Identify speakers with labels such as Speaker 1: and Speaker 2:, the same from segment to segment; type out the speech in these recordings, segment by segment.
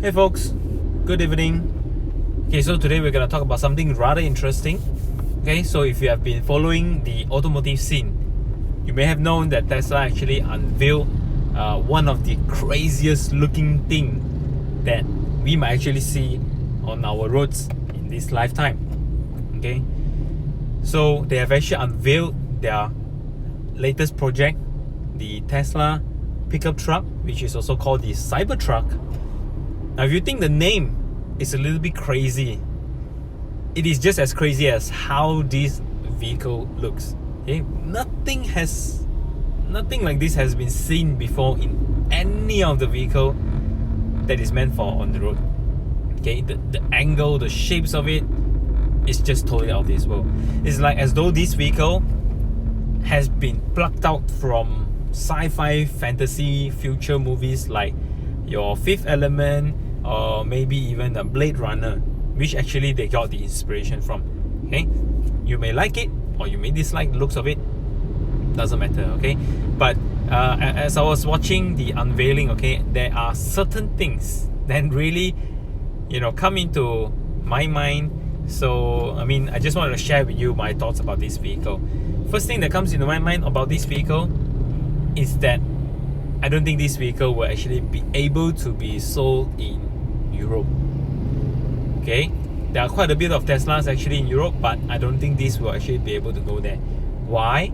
Speaker 1: Hey folks, good evening. Okay, so today we're going to talk about something rather interesting. Okay, so if you have been following the automotive scene, you may have known that Tesla actually unveiled one of the craziest looking thing that we might actually see on our roads in this lifetime. Okay, so they have actually unveiled their latest project, the Tesla pickup truck, which is also called the Cybertruck. Now, if you think the name is a little bit crazy, it is just as crazy as how this vehicle looks. Okay, nothing like this has been seen before in any of the vehicle that is meant for on the road. Okay, the angle, the shapes of it is just totally out of this world. It's like as though this vehicle has been plucked out from sci-fi fantasy future movies like your Fifth Element or maybe even a Blade Runner, which actually they got the inspiration from. Okay, you may like it or you may dislike the looks of it, doesn't matter. Okay, but as I was watching the unveiling, okay, there are certain things that really come into my mind. So I just wanted to share with you my thoughts about this vehicle. First thing that comes into my mind about this vehicle is that I don't think this vehicle will actually be able to be sold in Europe. Okay, there are quite a bit of Teslas actually in Europe, but I don't think this will actually be able to go there. Why?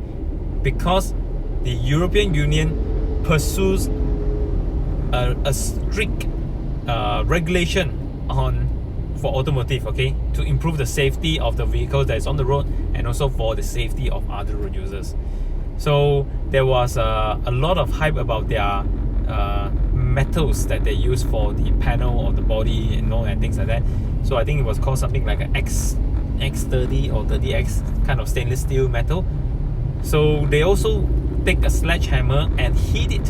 Speaker 1: Because the European Union pursues a strict regulation for automotive, okay, to improve the safety of the vehicles that is on the road and also for the safety of other road users. So there was a lot of hype about their metals that they use for the panel or the body and things like that. So I think it was called something like an X30 or 30X kind of stainless steel metal. So they also take a sledgehammer and hit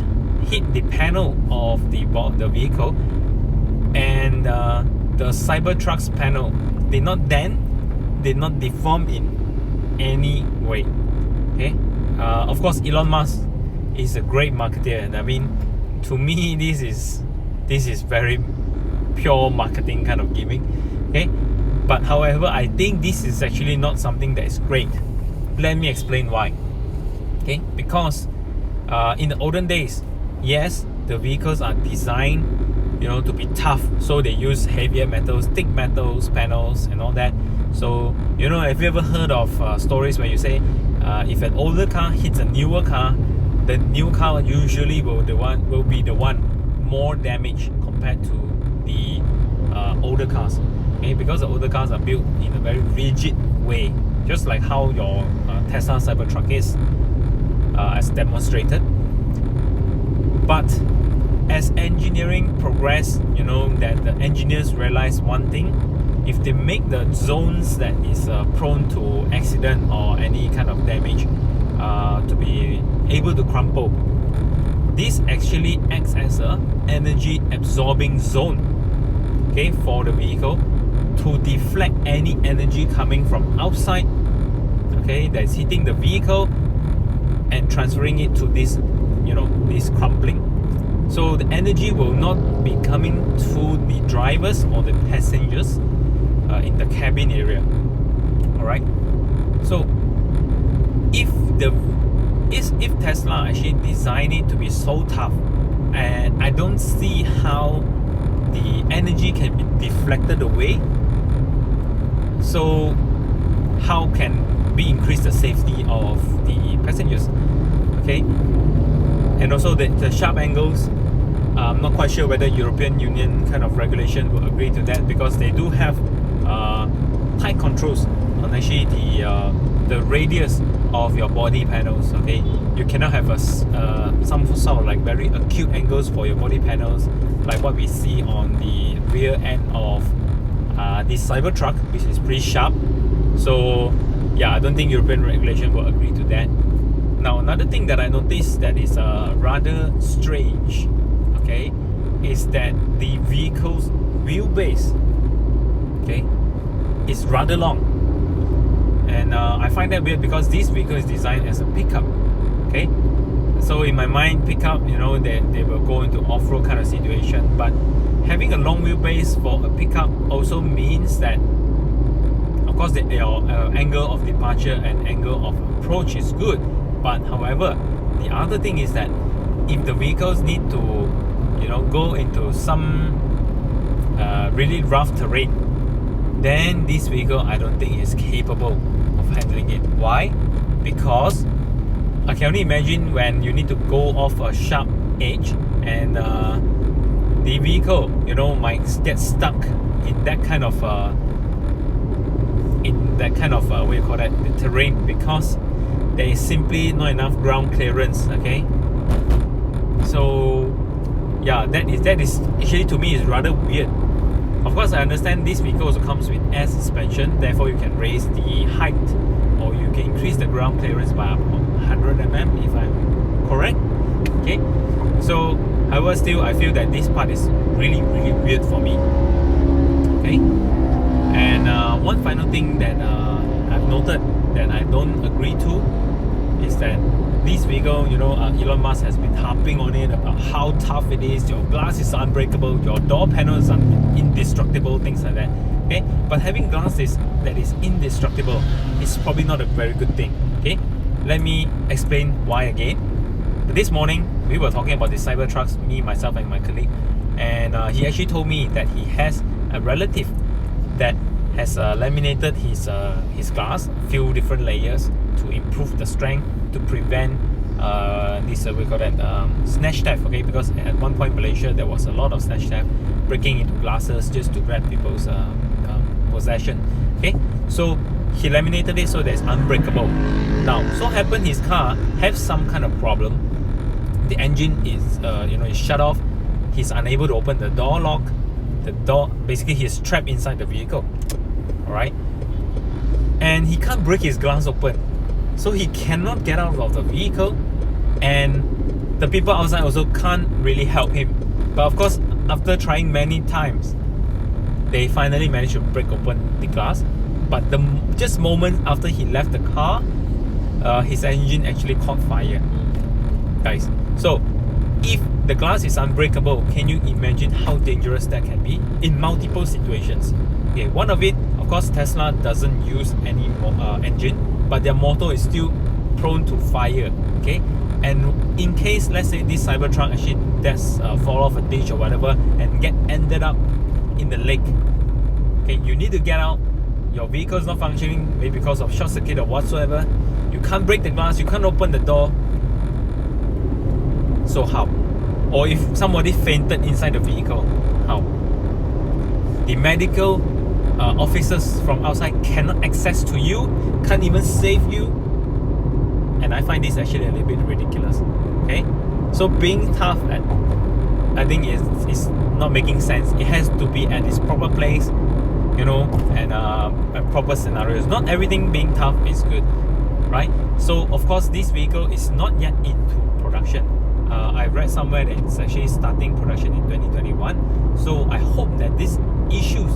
Speaker 1: the panel of the vehicle, and the Cybertruck's panel did not deform in any way. Okay. Of course, Elon Musk is a great marketer, and to me, this is very pure marketing kind of gimmick. Okay, but however, I think this is actually not something that is great. Let me explain why. Okay, because in the olden days, yes, the vehicles are designed, to be tough, so they use heavier metals, thick metals, panels, and all that. So have you ever heard of stories where you say, if an older car hits a newer car, the new car usually will be the one more damaged compared to the older cars. Okay, because the older cars are built in a very rigid way, just like how your Tesla Cybertruck is, as demonstrated. But as engineering progress, that the engineers realize one thing: if they make the zones that is prone to accident or any kind of damage to be able to crumple, this actually acts as a energy absorbing zone, okay, for the vehicle to deflect any energy coming from outside, okay, that's hitting the vehicle and transferring it to this crumpling. So the energy will not be coming to the drivers or the passengers in the cabin area. Alright, so if Tesla actually designed it to be so tough, and I don't see how the energy can be deflected away, so how can we increase the safety of the passengers? Okay, and also the sharp angles, I'm not quite sure whether European Union kind of regulation will agree to that, because they do have tight controls on actually the radius of your body panels. Okay, you cannot have some sort of like very acute angles for your body panels, like what we see on the rear end of this Cybertruck, which is pretty sharp. So yeah, I don't think European regulation will agree to that. Now, another thing that I noticed that is rather strange, okay, is that the vehicle's wheelbase, okay, is rather long. And I find that weird because this vehicle is designed as a pickup. Okay, so in my mind, pickup, they will go into off-road kind of situation, but having a long wheelbase for a pickup also means that, of course, your angle of departure and angle of approach is good. But however, the other thing is that if the vehicles need to, go into some really rough terrain, then this vehicle I don't think is capable of handling it. Why? Because I can only imagine when you need to go off a sharp edge and the vehicle, might get stuck in that kind of what you call that, the terrain, because there is simply not enough ground clearance. Okay, so yeah, that is actually, to me, is rather weird. Of course, I understand this vehicle also comes with air suspension, therefore you can raise the height, or you can increase the ground clearance by about 100 mm if I'm correct. Okay, so however, still I feel that this part is really weird for me. Okay, and one final thing that I've noted that I don't agree to is that this vehicle, Elon Musk has been harping on it about how tough it is. Your glass is unbreakable, your door panel is indestructible, things like that. Okay, but having glass that is indestructible is probably not a very good thing. Okay, let me explain why again. This morning we were talking about the Cybertrucks, me, myself, and my colleague, and he actually told me that he has a relative that has laminated his glass, few different layers, to improve the strength, to prevent this we call that snatch theft. Okay, because at one point in Malaysia there was a lot of snatch theft, breaking into glasses just to grab people's possession. Okay, so he laminated it so that it's unbreakable. Now, so happen his car has some kind of problem. The engine is is shut off. He's unable to open the door lock. The door, basically, he's trapped inside the vehicle. Alright, and he can't break his glass open, so he cannot get out of the vehicle, and the people outside also can't really help him. But of course, after trying many times, they finally managed to break open the glass. But just moments after he left the car, his engine actually caught fire, guys. So if the glass is unbreakable, can you imagine how dangerous that can be in multiple situations? Okay, one of it, of course, Tesla doesn't use any engine, but their motor is still prone to fire. Okay, and in case, let's say this Cybertruck actually does fall off a ditch or whatever and ended up in the lake, okay, you need to get out. Your vehicle is not functioning, maybe because of short circuit or whatsoever. You can't break the glass, you can't open the door. So how? Or if somebody fainted inside the vehicle, how? The medical officers from outside cannot access to you, can't even save you. And I find this actually a little bit ridiculous. Okay, so being tough, I think is not making sense. It has to be at its proper place, and proper scenarios. Not everything being tough is good, right? So of course, this vehicle is not yet into production. I read somewhere that it's actually starting production in 2021. So I hope that these issues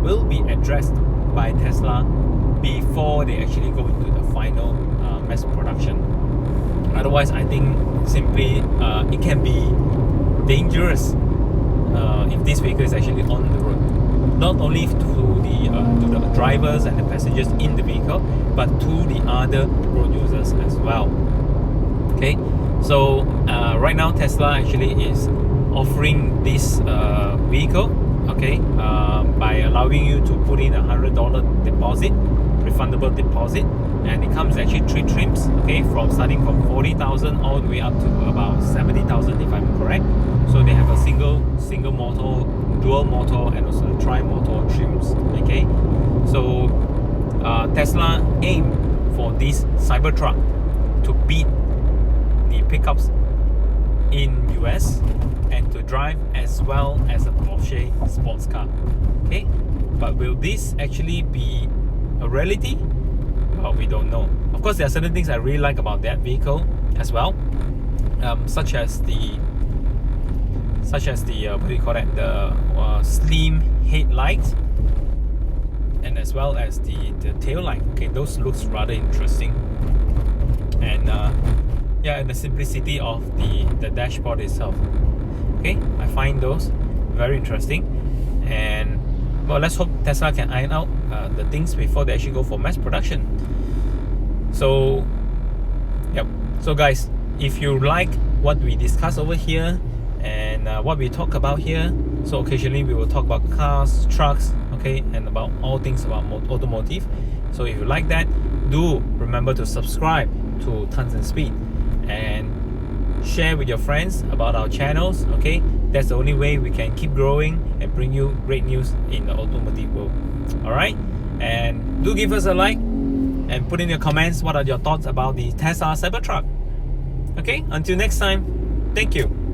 Speaker 1: will be addressed by Tesla before they actually go into the final mass production. Otherwise, I think simply it can be dangerous if this vehicle is actually on the road. Not only to the drivers and the passengers in the vehicle, but to the other road users as well. Okay, so right now Tesla actually is offering this vehicle, okay, by allowing you to put in $100 deposit, refundable deposit, and it comes actually 3 trims, okay, starting from 40,000 all the way up to about 70,000 if I'm correct. So they have a single motor, dual motor, and also tri-motor trims. Okay, so Tesla aim for this Cybertruck to beat the pickups in US and to drive as well as a Porsche sports car. Okay, but will this actually be a reality? Well, we don't know. Of course, there are certain things I really like about that vehicle as well, such as the what do you call that, the slim headlights, and as well as the tail light. Okay, those looks rather interesting, and yeah, and the simplicity of the dashboard itself. Okay, I find those very interesting. And well, let's hope Tesla can iron out the things before they actually go for mass production. So yep. So guys, if you like what we discuss over here and what we talk about here, so occasionally we will talk about cars, trucks, okay, and about all things about automotive. So if you like that, do remember to subscribe to Tons and Speed and share with your friends about our channels, okay? That's the only way we can keep growing and bring you great news in the automotive world. Alright? And do give us a like and put in your comments what are your thoughts about the Tesla Cybertruck. Okay? Until next time, thank you.